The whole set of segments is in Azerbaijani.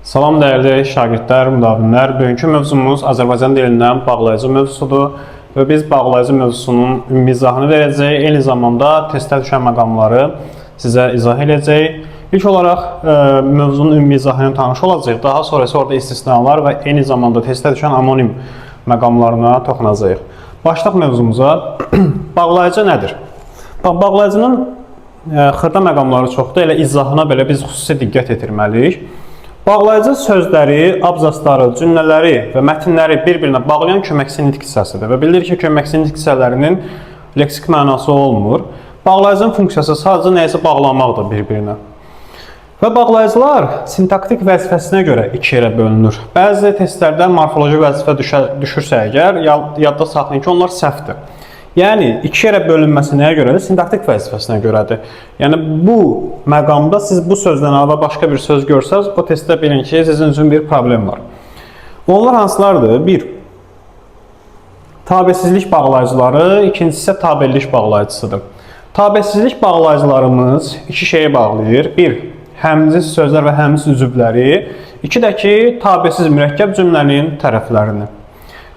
Salam dəyərli şagirdlər, müdavimlər. Bugünkü mövzumuz Azərbaycan dilindən bağlayıcı mövzusudur və biz bağlayıcı mövzusunun ümumi izahını verəcəyik. Eyni zamanda testdə düşən məqamları sizə izah edəcəyik. İlk olaraq mövzunun ümumi izahı ilə tanış olacağıq. Daha sonra isə orada istisnalar və eyni zamanda testdə düşən anonim məqamlarına toxunacağıq. Başlıq mövzumuza. Bağlayıcı nədir? Bağlayıcının xırda məqamları çoxdur, elə izahına belə biz xüsusi diqqət yetirməliyik. Bağlayıcı sözləri, abzasları, cümlələri və mətinləri bir-birinə bağlayan köməkçi nitq hissəsidir və bilir ki, köməkçi nitq hissələrinin leksik mənası olmur. Bağlayıcının funksiyası sadəcə nəyisə bağlamaqdır bir-birinə. Və bağlayıcılar sintaktik vəzifəsinə görə iki yerə bölünür. Bəzi testlərdə morfoloji vəzifə düşürsə əgər, yadda saxlayın ki, onlar səhvdir. Yəni, iki yerə bölünməsi nəyə görədir? Sintaktik vəzifəsinə görədir. Yəni, bu məqamda siz bu sözdən əlavə başqa bir söz görsəz, o testdə bilin ki, sizin üçün bir problem var. Onlar hansılardır? Bir, tabesizlik bağlayıcıları, ikincisi isə tabellik bağlayıcısıdır. Tabesizlik bağlayıcılarımız iki şeyi bağlayır. Bir, həmsiz sözlər və həmsiz üzvləri. İki də ki, tabesiz mürəkkəb cümlənin tərəflərini.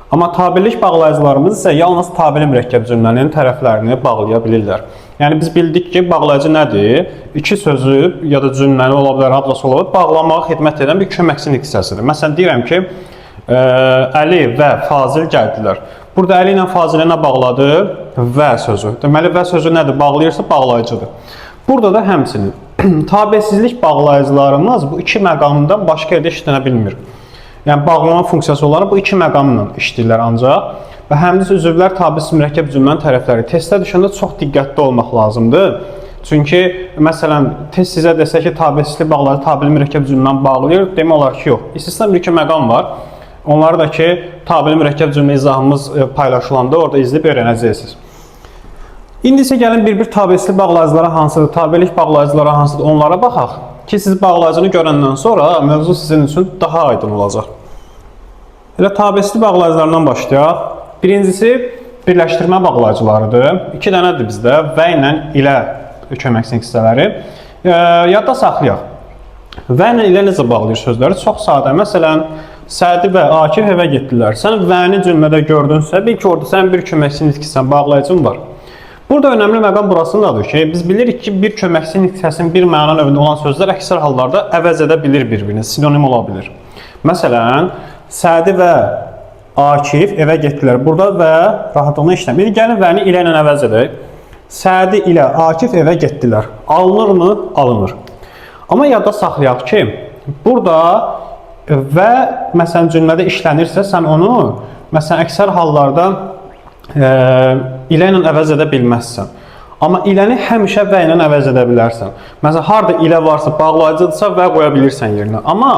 Amma tabellik bağlayıcılarımız isə yalnız tabeli mürəkkəb cümlənin tərəflərini bağlaya bilirlər. Yəni, biz bildik ki, bağlayıcı nədir? İki sözü ya da cümləni ola bilər, ablası ola bilər, bağlamağa xidmət edən bir köməkçi nitq hissəsidir. Məsələn, deyirəm ki, Əli və Fazil gəldilər. Burada Əli ilə Fazil'ə nə bağladı? Və sözü. Deməli, və sözü nədir? Bağlayırsa bağlayıcıdır. Burada da həmçinin tabesizlik bağlayıcılarımız bu iki məqamdan başqa yerdə işlənə bilmir. Yəni, bağlama funksiyası olaraq bu iki məqamla işləyirlər ancaq və həmsiz üzvlər tabesiz mürəkkəb cümlənin tərəfləri. Testdə düşəndə çox diqqətli olmaq lazımdır. Çünki, məsələn, test sizə desə ki, tabesizlik bağlayıcı tabeli mürəkkəb cümləni bağlayır, demək olar ki, yox. İstisna bir iki məqam var. Onları da ki, tabeli mürəkkəb cümlə izahımız paylaşılanda orada izləyib öyrənəcəksiniz. İndi isə gəlin bir-bir tabesizlik bağlayıcılara hansıdır, tabelik bağlayıcılara hansıdır, onlara baxaq ki, siz bağlayıcını görəndən sonra mövzu sizin üçün daha aydın olacaq. Elə tabesizlik bağlayıcılarından başlayaq. Birincisi, birləşdirmə bağlayıcılarıdır. İki dənədir bizdə, və ilə köməkçi hissələri. Yadda saxlayaq. Və ilə necə bağlayır sözləri? Çox sadə. Məsələn, Sədi və Akif evə getdilər. Sən vəni cümlədə gördünsə, bil ki, orada sən bir köməkçi nitq hissəsi bağlayıcın var. Burada önəmli məqam burasındadır ki, biz bilirik ki, bir köməkçi nitq hissəsinin bir məna növündə olan sözlər əksər hallarda əvəz edə bilir bir-birini, sinonim ola bilir. Məsələn, Sədi və Akif evə getdilər. Burada və rahatlığına işləmir. Gəlin vəni ilə əvəz edək. Sədi ilə Akif evə getdilər. Alınırmı? Alınır. Amma yadda saxlayaq ki, burada və məsələn cümlədə işlənirsə, sən onu məsələn əksər hallarda ilə əvəz edə bilməzsən. Amma iləni həmişə və ilə əvəz edə bilərsən. Məsələn, harada ilə varsa, bağlayıcıdırsa və qoya bilirsən yerinə. Amma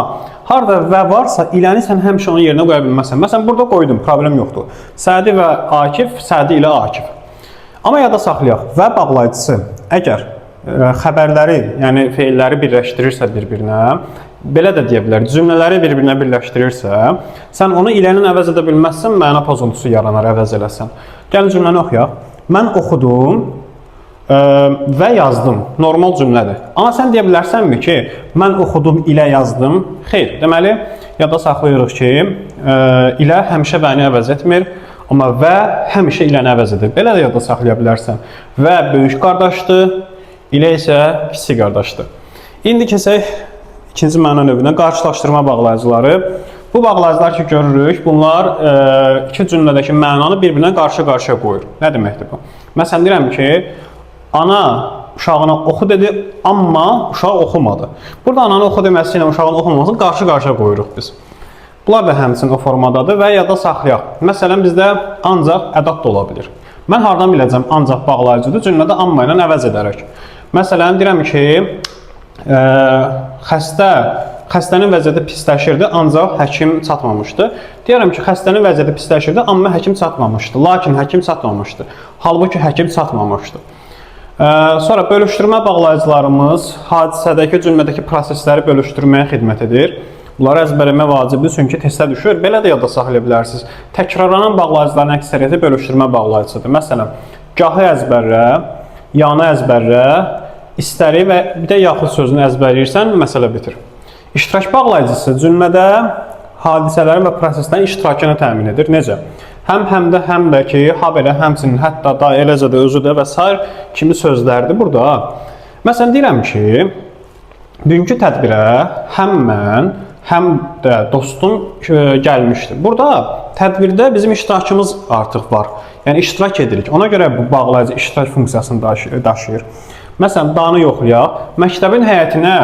harada və varsa, iləni sən həmişə onun yerinə qoya bilməzsən. Məsələn, burada qoydum, problem yoxdur. Sədi və Akif, Sədi ilə Akif. Amma yada saxlayaq, və bağlayıcısı əgər xəbərləri, yəni feilləri birləşdirirsə bir-birinə, belə də deyə bilər, cümlələri bir-birinə birləşdirirsə, sən onu iləni əvəz edə bilməzsən, məna pozuntusu yaranar, əvəz eləsən. Gəlin cümləni oxuyaq. Mən oxudum və yazdım. Normal cümlədir. Amma sən deyə bilərsənmi ki, mən oxudum ilə yazdım? Xeyr. Deməli, yadda saxlayırıq ki, ilə həmişə vəni əvəz etmir, amma və həmişə iləni əvəz edir. Belə də yadda saxlaya bilərsən. Və böyük qardaşdır, ilə isə kiçik qardaşdır. İndi keçək ikinci məna növünə, qarşılaşdırma bağlayıcıları. Bu bağlayıcılar ki, görürük, bunlar iki cümlədəki mənanı bir-birinə qarşı-qarşıya qoyur. Nə deməkdir bu? Məsələn, deyirəm ki, ana uşağına oxu dedi, amma uşaq oxumadı. Burada ananı oxu deməsi ilə uşağın oxumamasını qarşı-qarşıya qoyuruq biz. Bunlar da həmçinin o formadadır və yada saxlayaq. Məsələn, bizdə ancaq ədat da ola bilir. Mən hardan biləcəm ancaq bağlayıcıdır? Cümlədə amma ilə əvəz edərək. Məsələn, deyirəm ki, xəstənin vəziyyəti pisləşirdi, ancaq həkim çatmamışdı. Deyərəm ki, xəstənin vəziyyəti pisləşirdi, amma həkim çatmamışdı. Lakin həkim çatmamışdı. Halbuki həkim çatmamışdı. Sonra bölüşdürmə bağlayıcılarımız hadisədəki, cümlədəki prosesləri bölüşdürməyə xidmət edir. Bunları əzbərləmə vacibdir, çünki testə düşür. Belə də yadda saxlaya bilərsiniz. Təkrarlanan bağlayıcıların əksəriyyəti bölüşdürmə bağlayıcısıdır. Məsələn, gahı əzbərlə, yanı əzbərlə, istəri və bir də yaxud sözünü əzbərləyirsən, məsələ bitir. İştirak bağlayıcısı cümlədə hadisələrin və proseslərin iştirakını təmin edir. Necə? Həm də ki, habelə, həmçinin, hətta da, eləcə də, özü də və s. kimi sözlərdir burada. Məsələn, deyirəm ki, bugünkü tədbirə həm mən, həm də dostum gəlmişdir. Burada tədbirdə bizim iştirakımız artıq var. Yəni, iştirak edirik. Ona görə bu bağlayıcı iştirak funksiyasını daşıyır. Məsələn, danı yoxlayaq. Məktəbin həyətinə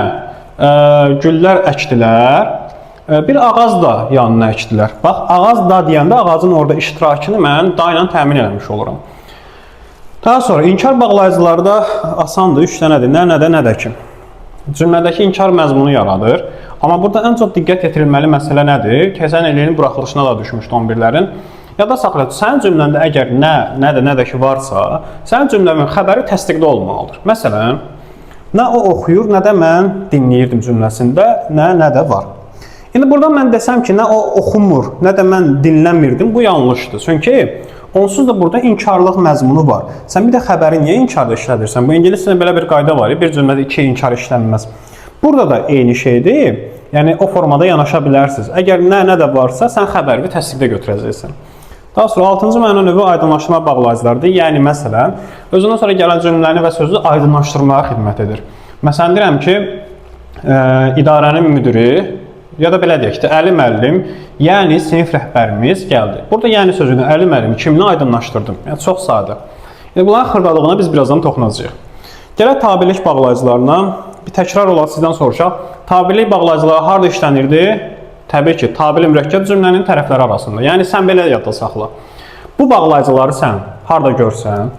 güllər əkdilər. Bir ağac da yanına əkdilər. Bax, ağac da deyəndə ağacın orada iştirakını mən da ilə təmin eləmiş olurum. Daha sonra inkar bağlayıcılarda asandır. 3 dənədir. Nə ki. Cümlədəki inkar məzmunu yaradır. Amma burada ən çox diqqət yetirilməli məsələ nədir? Keçən ilin buraxılışına da düşmüşdü 11-lərin. Yada saxla, sənin cümləndə əgər nə də ki varsa, sənin cümləmin xəbəri təsdiqli olmalıdır. Məsələn, nə o oxuyur, nə də mən dinləyirdim cümləsində, nə də var. İndi burada mən desəm ki, nə o oxumur, nə də mən dinləmirdim, bu yanlışdır. Çünki onsuz da burada inkarlıq məzmunu var. Sən bir də xəbəri niyə inkarda işlədirsən? Bu ingiliscədə belə bir qayda var, bir cümlədə 2 inkar işlənməz. Burada da eyni şeydir, yəni o formada yanaşa bilərsiniz. Əgər nə də varsa, sən xəbəri təsdiqdə götürəcəksən. Daha sonra 6-cı məna növü aydınlaşdırma bağlayıcılardır. Yəni, məsələn, özündən sonra gələn cümləni və sözü aydınlaşdırmağa xidmət edir. Məsələn, deyirəm ki, idarənin müdiri, ya da belə deyək ki, Əli müəllim, yəni sinif rəhbərimiz gəldi. Burada yəni sözünü Əli müəllim kimlə aydınlaşdırdım? Yəni, çox sadə. Yəni, bunların xırdalığına biz birazdan toxunacağıq. Gələk tabirlik bağlayıcılarına bir təkrar olaraq sizdən soruşaq. Tabirlik bağlayıcıları harada işlənirdi? Təbii ki, tabirli mürəkkəb cümlənin tərəfləri arasında. Yəni, sən belə yadda saxla. Bu bağlayıcıları sən harada görsən,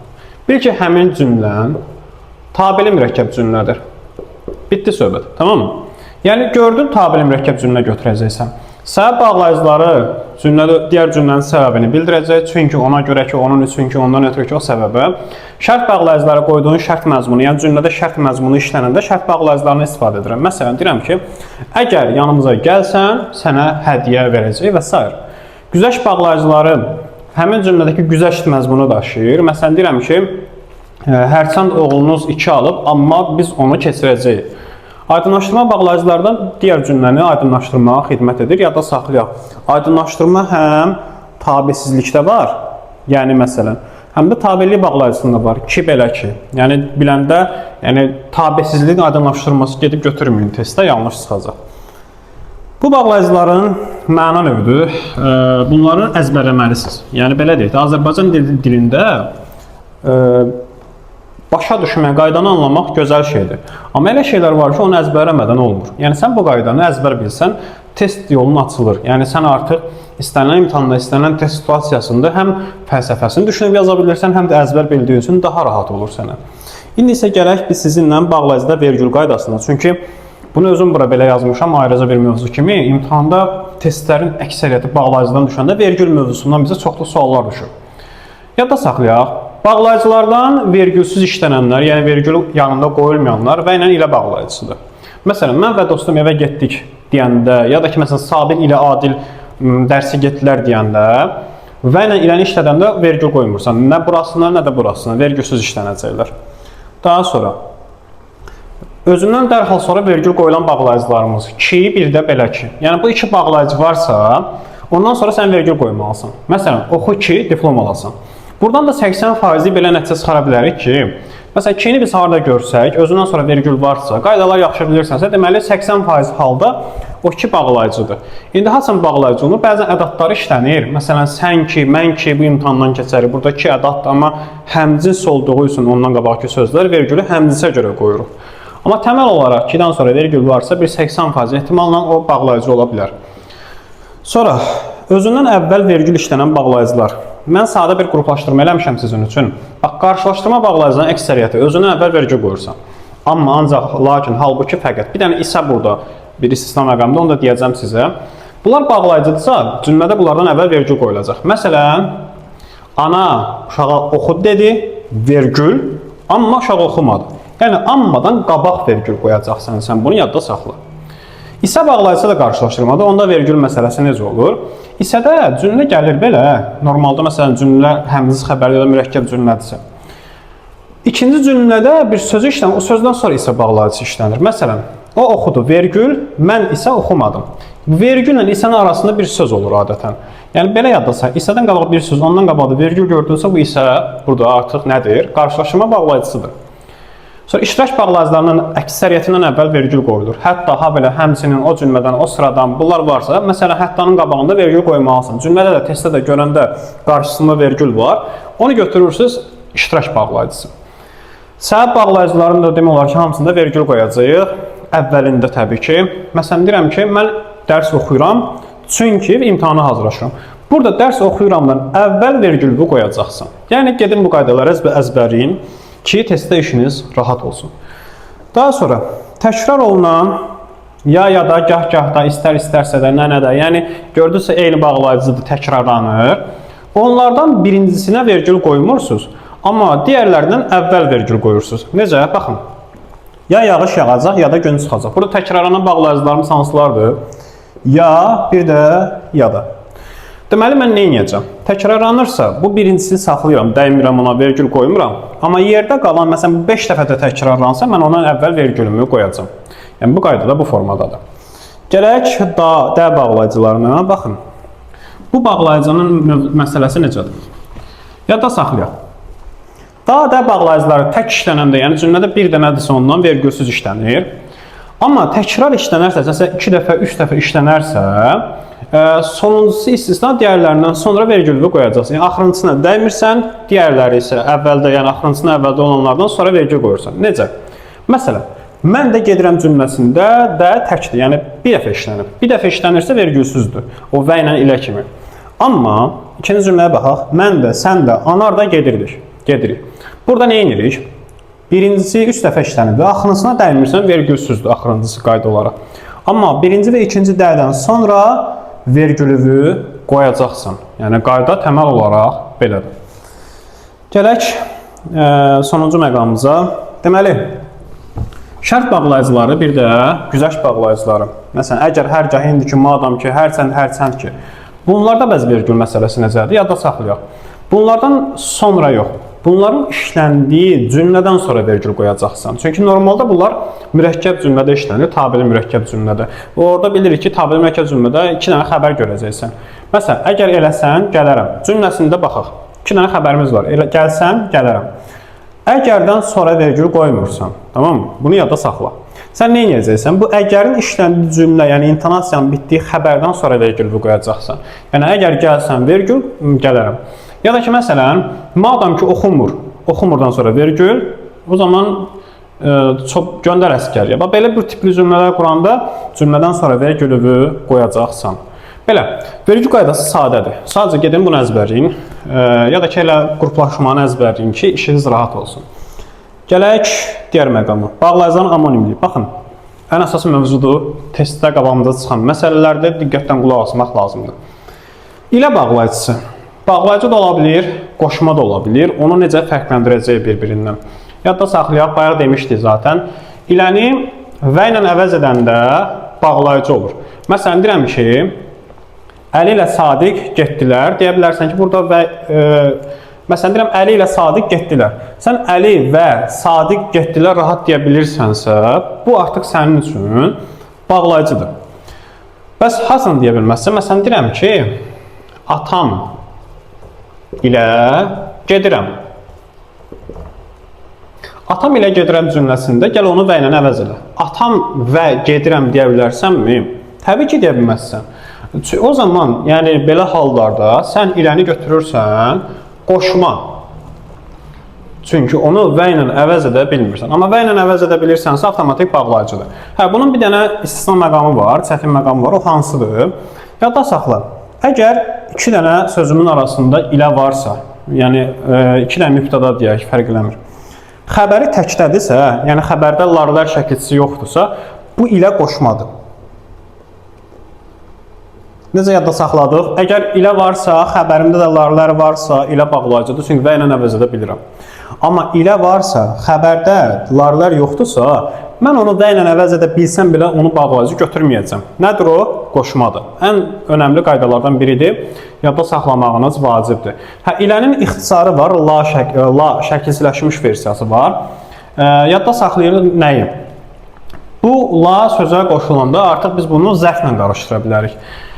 bil ki, həmin cümlən tabirli mürəkkəb cümlədir. Bitdi söhbət, tamam mı? Yəni, gördün tabirli mürəkkəb cümlə götürəcəksən. Səbəb bağlayıcıları digər cümlənin səbəbini bildirəcək. Çünki ona görə ki, onun üçün ki, ondan ötürü ki, o səbəbə. Şərt bağlayıcıları qoyduğun şərt məzmunu, yəni cümlədə şərt məzmunu işlənəndə şərt bağlayıcılarını istifadə edirəm. Məsələn, deyirəm ki, əgər yanımıza gəlsən, sənə hədiyyə verəcək və s. Güzəşt bağlayıcıları həmin cümlədəki güzəşt məzmunu daşıyır. Məsələn, deyirəm ki, hərçənd oğlunuz 2 alıb, amma biz onu keçirəcəyik. Aydınlaşdırma bağlayıcılardan digər cümləni aydınlaşdırmağa xidmət edir. Yadda saxlayaq. Aydınlaşdırma həm tabesizlikdə var, yəni məsələn, həm də tabirlik bağlayıcısında var ki, belə ki. Yəni, biləndə, tabesizliyin aydınlaşdırması gedib götürməyin testdə, yanlış çıxacaq. Bu bağlayıcıların məna növüdür. Bunları əzbərləməlisiniz. Yəni, belə deyək, Azərbaycan dilində başa düşmək, qaydanı anlamaq gözəl şeydir. Amma elə şeylər var ki, onu əzbərləmədən olmur. Yəni, sən bu qaydanı əzbər bilsən, test yolun açılır. Yəni, sən artıq istənilən imtahanda, istənilən test situasiyasında həm fəlsəfəsini düşünüb yaza bilirsən, həm də əzbər bildiyin üçün daha rahat olur sənə. İndi isə gələk biz sizinlə bağlayıcıda vergül qaydasına. Çünki bunu özüm bura belə yazmışam, ayrıca bir mövzu kimi. İmtahanda testlərin əksəriyyəti bağlayıcıdan düşəndə vergül mövzusundan bizə çoxlu suallar düşür. Yadda saxlayaq. Bağlayıcılardan vergülsüz işlənənlər, yəni vergül yanında qoyulmayanlar və ilə ilə bağlayıcısıdır. Məsələn, mən və dostum evə getdik deyəndə, ya da ki, məsələn, Sabir ilə Adil dərsi getdilər deyəndə və ilə iləni işlədəndə vergül qoymursan. Nə burasına, nə də burasına vergülsüz işlənəcəklər. Daha sonra, özündən dərhal sonra vergül qoyulan bağlayıcılarımız ki, bir də belə ki. Yəni, bu 2 bağlayıcı varsa, ondan sonra sən vergül qoymalısan. Məsələn, oxu ki, diplom alasan. Buradan da 80% belə nəticə çıxara bilərik ki, məsələn, ki-ni biz harada görsək, özündən sonra vergül varsa, qaydalar yaxşı bilirsənsə, deməli 80% halda o ki bağlayıcıdır. İndi haçan bağlayıcı olur, bəzən ədatları işlənir. Məsələn, sən ki, mən ki, bu imtahandan keçərik. Burada ki ədatdır, amma həmcins olduğu üçün ondan qabaqki sözlər vergülü həmcinsə görə qoyuruq. Amma təməl olaraq 2-dən sonra vergül varsa, bir 80% ehtimalla o bağlayıcı ola bilər. Sonra, özündən əvvəl vergül işlənən bağlayıcılar. Mən sadə bir qruplaşdırma eləmişəm sizin üçün. Bax, qarşılaşdırma bağlayıcıların əksəriyyəti özündən əvvəl vergül qoyursan. Amma ancaq, lakin, halbuki fəqət. Bir dənə isə burada bir istisna məqamda, onu da deyəcəm sizə. Bunlar bağlayıcıdırsa, cümlədə bunlardan əvvəl vergül qoyulacaq. Məsələn, ana uşağa oxu dedi, vergül, amma uşaq oxumadı. Yəni, ammadan qabaq vergül qoyacaqsan, sən bunu yadda saxla. İsə bağlayıcı da qarşılaşdırmada, onda vergül məsələsi necə olur? İsədə cümlə gəlir belə, normalda məsələn cümlə həmziz xəbərli ya da mürəkkəb cümlədirsə. İkinci cümlədə bir sözü işlənir, o sözdən sonra isə bağlayıcı işlənir. Məsələn, O oxudu, vergül, mən isə oxumadım. Vergülə isənin arasında bir söz olur adətən. Yəni belə yadda sax, isədən qabaq bir söz, ondan qabaqda vergül gördünsə, bu isə burada artıq nədir? Qarşılaşma bağlayıcısıdır. Sonra iştirak bağlayıcılarının əksəriyyətindən əvvəl vergül qoyulur. Hətta belə həmçinin o cümlədən, o sıradan bunlar varsa, məsələn, həttanın qabağında vergül qoymalısın. Cümlədə də, testdə də görəndə qarşısında vergül var. Onu götürürsünüz, iştirak bağlayıcısı. Səbəb bağlayıcılarının da demək olar ki, hamısında vergül qoyacağıq. Əvvəlində təbii ki, məsələn, deyirəm ki, mən dərs oxuyuram, çünki imtahana hazırlaşıram. Burada dərs oxuyuramdan əvvəl vergülü qoyacaqsan. Yəni, gedin bu qaydaları əzbərləyin ki, testdə işiniz rahat olsun. Daha sonra, təkrar olunan ya da, gah da, istərsə də, nə, yəni gördünüzsə eyni bağlayıcıdır, təkrarlanır. Onlardan birincisinə vergül qoymursunuz, amma digərlərindən əvvəl vergül qoyursunuz. Necə? Baxın. Ya yağış yağacaq, ya da gün çıxacaq. Burada təkrarlanan bağlayıcılarımız hansılardır? Ya, bir də ya da. Deməli, mən nə edəcəm? Təkrarlanırsa, bu birincisini saxlayıram, dəymirəm ona, vergül qoymuram. Amma yerdə qalan, məsələn, 5 dəfə də təkrarlansa, mən ondan əvvəl vergülümü qoyacam. Yəni, bu qaydada bu formadadır. Gələk də bağlayıcılarına, baxın. Bu bağlayıcının məsələsi necədir? Yadda saxlayaq. Da bağlayıcıları tək işlənəndə, yəni cümlədə bir dənədirsə ondan vergülsüz işlənir. Amma təkrar işlənərsə, məsələn 2 dəfə, 3 dəfə işlənərsə, sonuncusu istisna digərlərindən sonra vergülü qoyacaqsan. Yəni axırıncısına dəymirsən, digərləri isə əvvəldə, yəni axırıncısına əvvəldə olanlardan sonra vergül qoyursan. Necə? Məsələn, mən də gedirəm cümləsində də təkdir, yəni bir dəfə işlənir. Bir dəfə işlənirsə vergülsüzdür, o və ilə ilə kimi. Amma ikinci cümləyə baxaq, mən də, sən də, anar da gedirik. Burada nə edirik? Birincisi 3 dəfə işlənir və axırıncısına dəymirsən, vergülsüzdür axırıncısı qayda olaraq. Amma birinci və ikinci dəydən sonra vergülü qoyacaqsan. Yəni qayda təməl olaraq belədir. Gələk sonuncu məqamımıza. Deməli, şərt bağlayıcıları, bir də güzəşt bağlayıcıları. Məsələn, əgər hər gah indi ki, madam ki, hərçənd ki. Bunlarda bəzi vergül məsələsi necədir? Yadda saxlayaq. Bunlardan sonra yox. Bunların işləndiyi cümlədən sonra vergül qoyacaqsan. Çünki normalda bunlar mürəkkəb cümlədə işlənir, tabeli mürəkkəb cümlədə. Orada bilirik ki, tabeli mürəkkəb cümlədə 2 dənə xəbər görəcəksən. Məsələn, əgər eləsən, gələrəm. Cümləsində baxaq. 2 dənə xəbərimiz var. Gəlsən, gələrəm. Əgərdən sonra vergül qoymursan, tamam mı? Bunu yadda saxla. Sən nə edəcəksən? Bu əgərin işləndiyi cümlə, yəni intonasiyanın bitdiyi xəbərdən sonra vergülü qoyacaqsan. Yəni əgər gəlsən, vergül, gələrəm. Ya da ki, məsələn, madam ki, oxumurdan sonra vergül, o zaman göndər əsgəriyə. Belə bir tipli cümlələr quranda cümlədən sonra vergülü qoyacaqsan. Belə, vergül qaydası sadədir. Sadəcə gedin bunu əzbərləyin. Ya da ki, elə qruplaşmanı əzbərləyin ki, işiniz rahat olsun. Gələk digər məqamı. Bağlayıcıların amonimliyi. Baxın, ən əsas mövzudur. Testdə qabağımıza çıxan məsələlərdə diqqətdən qulaq asmaq lazımdır. İlə bağlayıcısı. Bağlayıcı da ola bilir, qoşma da ola bilir. Onu necə fərqləndirəcək bir-birindən. Yadda saxlayaq, bayaq demişdik zaten. İləni və ilə əvəz edəndə bağlayıcı olur. Məsələn, deyirəm ki, Əli ilə Sadiq getdilər. Deyə bilərsən ki, burada və... Məsələn, deyirəm, Əli ilə Sadiq getdilər. Sən Əli və Sadiq getdilər rahat deyə bilirsənsə, bu artıq sənin üçün bağlayıcıdır. Bəs hasan deyə bilməzsən? Məsələn, deyirəm ki, atam ilə gedirəm. Atam ilə gedirəm cümləsində gəl onu və ilə əvəz elə. Atam və gedirəm deyə bilərsənmi? Təbii ki, deyə bilməzsən. O zaman, yəni belə hallarda sən iləni götürürsən qoşma. Çünki onu və ilə əvəz edə bilmirsən. Amma və ilə əvəz edə bilirsənsə avtomatik bağlayıcıdır. Bunun bir dənə istisna məqamı var, çətin məqamı var. O hansıdır? Yadda saxla. Əgər 2 dənə sözümün arasında ilə varsa, yəni 2 dənə mübtəda deyək, fərq eləmir. Xəbəri təkdədirsə, yəni xəbərdə larlar şəkilçisi yoxdursa, bu ilə qoşmadır. Necə yadda saxladıq? Əgər ilə varsa, xəbərimdə də larlar varsa, ilə bağlayıcıdır, çünki və ilə əvəz edə bilirəm. Amma ilə varsa, xəbərdə larlar yoxdursa, mən onu və ilə əvəz edə bilsəm belə onu bağlayıcı götürməyəcəm. Nədir o? Qoşmadır. Ən önəmli qaydalardan biridir. Yadda saxlamağınız vacibdir. İlənin ixtisarı var, la şəkilsizləşmiş versiyası var. Yadda saxlayır nəyi? Bu la sözə qoşulanda artıq biz bunu zərflə qarışdıra bilərik.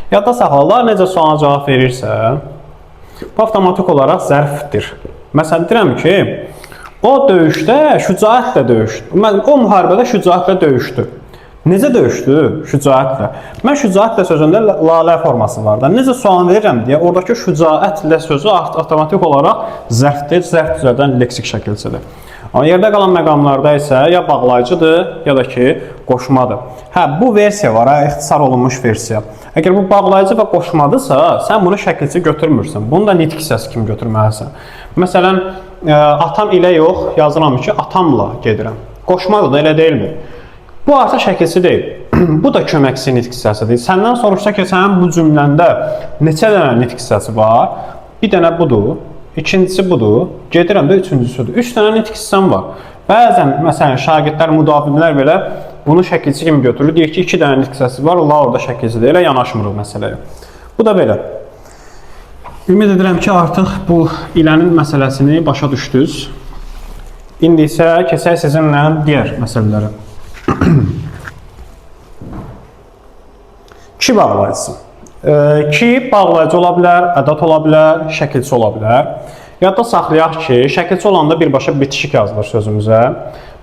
Yadda saxla, necə suala cavab verirsə, bu avtomatik olaraq zərfdir. Məsələn, deyirəm ki, o döyüşdə şücaətlə döyüşdü. O müharibədə şücaətlə döyüşdü. Necə döyüşdü? Şücaətlə. Mən şücaətlə sözündə lalə forması var da. Necə sual verirəm deyə, oradakı şücaətlə sözü avtomatik olaraq zərfdir, zərf düzəldən leksik şəkilçidir. Amma yerdə qalan məqamlarda isə ya bağlayıcıdır, ya da ki, qoşmadır. Hə, bu versiya var, ixtisar olunmuş versiya. Əgər bu bağlayıcı və qoşmadırsa, sən bunu şəkilçi götürmürsən. Bunu da nitq hissəsi kimi götürməlisən. Məsələn, atam ilə yox, yazıram ki, atamla gedirəm. Qoşmadır da, elə deyilmi? Bu artıq şəkilçi deyil. Bu da köməkçi nitq hissəsidir. Səndən soruşsa ki, sənin bu cümləndə neçə dənə nitq hissəsi var? Bir dənə budur, ikincisi budur, gedirəm də üçüncüsüdür. 3 dənə nitq hissəm var. Bəzən, məsələn, şagirdlər, müdavimlər belə bunu şəkilçi kimi götürür. Deyir ki, 2 dənə nitq hissəsi var, la orada şəkilçidir. Elə yanaşmırıq məsələyə. Bu da belə. Ümid edirəm ki, artıq bu ilənin məsələsini başa düşdünüz. İndi isə keçək sizinlə digər məsələlərə. Ki bağlayıcısı. Ki bağlayıcı ola bilər, ədat ola bilər, şəkilçi ola bilər. Yadda saxlayaq ki, şəkilçi olanda birbaşa bitişik yazılır sözümüzə.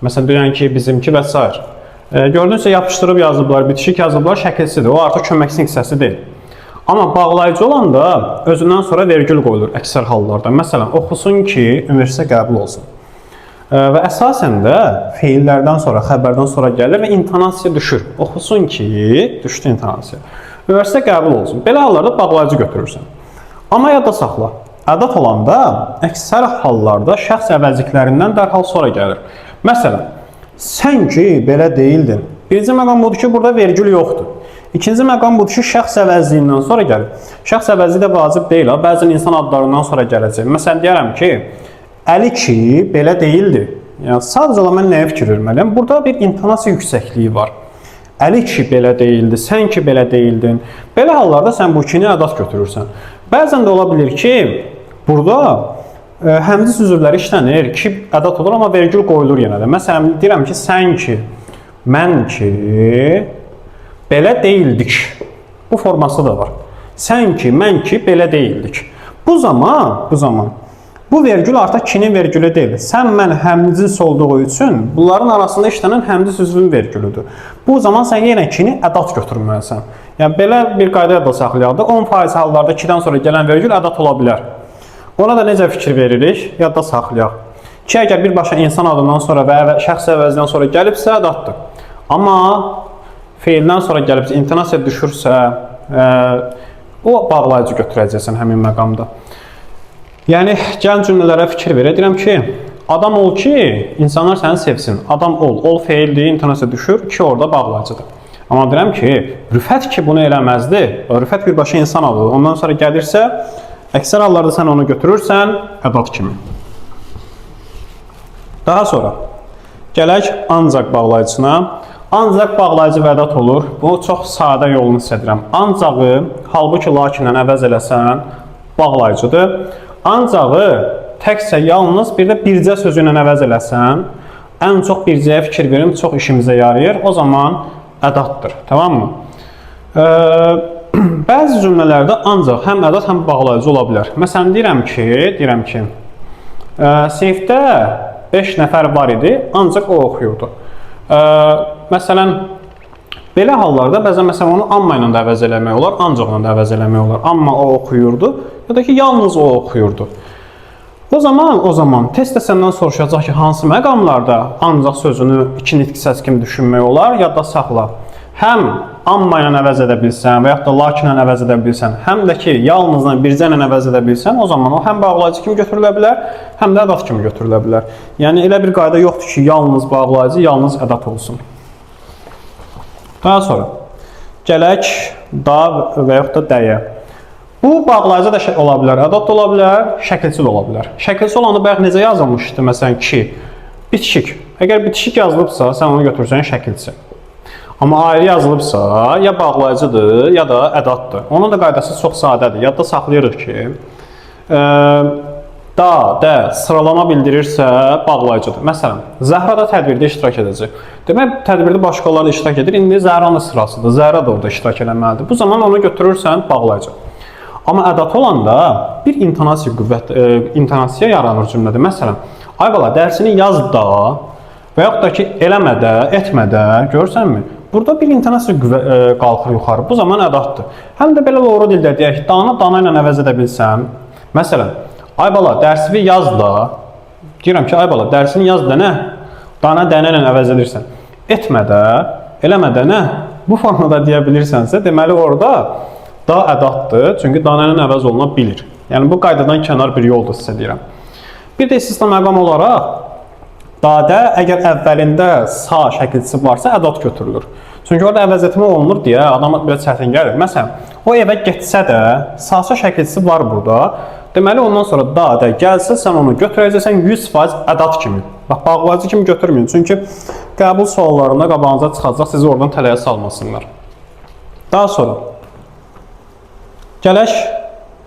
Məsələn, deyən ki, bizimki və s. Gördünüzsə, yapışdırıb yazıblar, bitişik yazıblar, şəkilçidir. O artıq köməkçi hissəsi deyil. Amma bağlayıcı olanda özündən sonra vergül qoyulur əksər hallarda. Məsələn, oxusun ki, universitetə qəbul olsun. Və əsasən də feillərdən sonra, xəbərdən sonra gəlir və intonasiya düşür. Oxusun ki, düşdü intonasiya. Universitetə qəbul olsun. Belə hallarda bağlayıcı götürürsən. Amma yadda saxla. Ədat olanda əksər hallarda şəxs əvəzliklərindən dərhal sonra gəlir. Məsələn, sən ki, belə deyildin. Birinci məqam budur ki, burada vergül yoxdur. İkinci məqam budur ki, şəxs əvəzliyindən sonra gəlir. Şəxs əvəzliyi də vacib deyil. Bəzən insan adlarından sonra gələcək. Məsələn, deyərəm ki, Əli ki, belə deyildi. Yəni, sadəcə olaraq mən nəyə fikir verməliyəm? Burada bir intonasiya yüksəkliyi var. Əli ki, belə deyildi, sən ki, belə deyildin. Belə hallarda sən bu ikini ədat götürürsən. Bəzən də ola bilir ki, burada həmzə üzvləri işlənir, ki, ədat olur, amma vergül qoyulur yenə də. Məsələn, deyirəm ki, sən ki, mən ki, belə deyildik. Bu forması da var. Sən ki, mən ki, belə deyildik. Bu zaman, bu vergül artıq kinin vergülü deyil. Sən, mən həmcins olduğu üçün bunların arasında işlənən həmcins üzvün vergülüdür. Bu zaman sən yenə kini ədat götürməlisən. Yəni, belə bir qayda da saxlayaqdır. 10% hallarda 2-dən sonra gələn vergül ədat ola bilər. Ona da necə fikir veririk? Yadda saxlayaq. Ki, əgər birbaşa insan adından sonra və şəxs əvəzindən sonra gəlibsə, ədatdır. Amma feildən sonra gəlibsə, intonasiya düşürsə, o bağlayıcı götürəcəksən həmin məqamda. Yəni, gəlin cümlələrə fikir verə. Deyirəm ki, adam ol ki, insanlar səni sevsin. Adam ol. Ol feildir, intonasiya düşür ki, orada bağlayıcıdır. Amma deyirəm ki, Rüfət ki, bunu eləməzdi. Rüfət birbaşa insan adı. Ondan sonra gəlirsə, əksər hallarda sən onu götürürsən, ədat kimi. Daha sonra, gələk ancaq bağlayıcısına. Ancaq bağlayıcı və ədat olur. Bu, çox sadə yolunu istədirəm. Ancağı, halbuki lakinlə əvəz eləsən, bağlayıcıdır. Ancağı təkcə yalnız bir də bircə sözü ilə əvəz eləsən, ən çox bircəyə fikir verim, çox işimizə yarayır. O zaman ədatdır. Tamam mı? Bəzi cümlələrdə ancaq həm ədat, həm bağlayıcı ola bilər. Məsələn, deyirəm ki, sinifdə 5 nəfər var idi, ancaq o oxuyurdu. Məsələn, belə hallarda bəzən onu amma ilə də əvəz eləmək olar, ancaq ilə də əvəz eləmək olar. Amma o oxuyurdu, ya da ki, yalnız o oxuyurdu. O zaman testdə səndən soruşacaq ki, hansı məqamlarda ancaq sözünü 2 nitq hissəsi kimi düşünmək olar, yadda saxla. Həm amma ilə əvəz edə bilsən və yaxud da lakin ilə əvəz edə bilsən, həm də ki, yalnızla bircə ilə əvəz edə bilsən, o zaman o həm bağlayıcı kimi götürülə bilər, həm də ədat kimi götürülə bilər. Yəni, elə bir qayda yoxdur ki, yalnız bağlayıcı, yalnız ədat olsun. Daha sonra, gələk da və yaxud da dəyə. Bu, bağlayıcı da ola bilər, ədat da ola bilər, şəkilçi də ola bilər. Şəkilçi olanı bayaq necə yazılmışdı? Məsələn, ki, bitişik. Əgər bitişik yazılıbsa, sən onu götürsən şəkilçi. Amma ayrı yazılıbsa, ya bağlayıcıdır, ya da ədatdır. Onun da qaydası çox sadədir. Yadda saxlayırıq ki, da, də sıralama bildirirsə bağlayıcıdır. Məsələn, Zəhra da tədbirdə iştirak edəcək. Demək, tədbirdə başqaları da iştirak edir. İndi Zəhranın sırasıdır. Zəhra da orada iştirak eləməlidir. Bu zaman onu götürürsən bağlayıcı. Amma ədat olanda bir intonasiya yaranır cümlədə. Məsələn, ay bala, dərsini yaz da və yaxud da ki, eləmə də, etmə də, görsənmi? Burada bir intonasiya qalxır yuxarı. Bu zaman ədatdır. Həm də belə doğru dildə deyək, dana ilə əvəz edə bilsəm. Məsələn, ay bala, dərsini yaz da. Deyirəm ki, ay bala, dərsini yaz da nə? Dana dənə ilə əvəz edirsən. Etmə də, eləmə də nə? Bu formada deyə bilirsənsə, deməli orada da ədatdır, çünki dana ilə əvəz oluna bilir. Yəni, bu qaydadan kənar bir yoldur sizə deyirəm. Bir də istisna məqam olaraq, dadə əgər əvvəlində sa şəkilçisi varsa, ədat götürülür. Çünki orada əvəz etmə olunur deyə adama biraz çətin gəlir. Məsələn, o evə getsə də, sa şəkilçisi var burada. Deməli, ondan sonra dadə gəlsə, sən onu götürəcəksən 100% ədat kimi. Bax, bağlayıcı kimi götürməyin. Çünki qəbul suallarında qabağınıza çıxacaq, sizi oradan tələyə salmasınlar. Daha sonra, gələk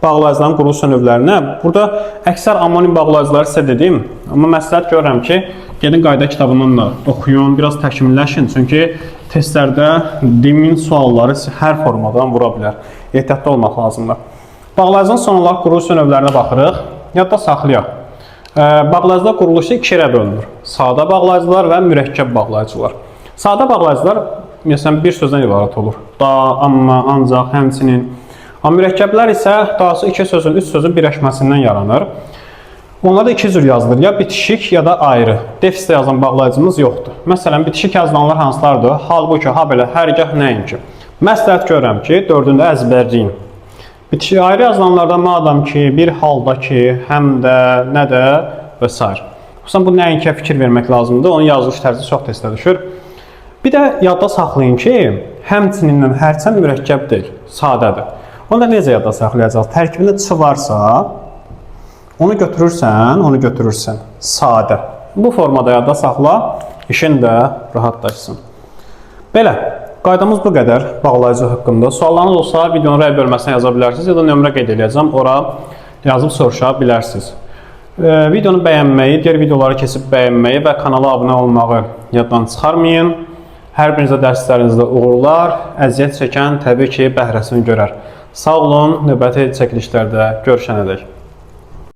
bağlayıcıların quruluş növlərinə. Burada əksər anonim bağlayıcıları sizə dedim. Amma məsləhət görürəm ki, gedin qayda kitabından da oxuyun, biraz təkmilləşin. Çünki testlərdə dimin sualları hər formadan vura bilər. Ehtiyatlı olmaq lazımdır. Bağlayıcının son olaraq quruluş növlərinə baxırıq. Yadda saxlayaq. Bağlayıcılar quruluşu iki yerə bölünür. Sadə bağlayıcılar və mürəkkəb bağlayıcılar. Sadə bağlayıcılar məsələn bir sözdən ibarət olur. Da, amma, ancaq, həmçinin. Amma mürəkkəblər isə dahası iki sözün, üç sözün birləşməsindən yaranır. Onlarda iki cür yazılır, ya bitişik ya da ayrı. Defisdə yazılan bağlayıcımız yoxdur. Məsələn, bitişik yazılanlar hansılardır? Halbuki, ha belə, hərgah nəinki. Məsləhət görürəm ki, dördündə əzbərləyin. Bitişik ayrı yazılanlarda madam ki, bir halda ki, həm də, nə də və s. Xüsusən bu nəinkiyə fikir vermək lazımdır. Onun yazılış tərzi çox testdə düşür. Bir də yadda saxlayın ki, həmçininlə hərçən mürəkkəb deyil, sadədir. Onu da necə yadda saxlayacaq? Tərkibində ç varsa, onu götürürsən, sadə. Bu formada yadda saxla, işin də rahatlaşsın. Belə, qaydamız bu qədər bağlayıcı haqqında. Suallarınız olsa, videonun rəy bölməsinə yaza bilərsiniz, ya da nömrə qeyd edəcəm, ora yazıb soruşa bilərsiniz. Videonu bəyənməyi, digər videoları keçib bəyənməyi və kanala abunə olmağı yaddan çıxarmayın. Hər birinizə dərslərinizdə uğurlar, əziyyət çəkən təbii ki, bəhrəsini görər. Sağ olun, növbəti çəkilişlərdə görüşənədək.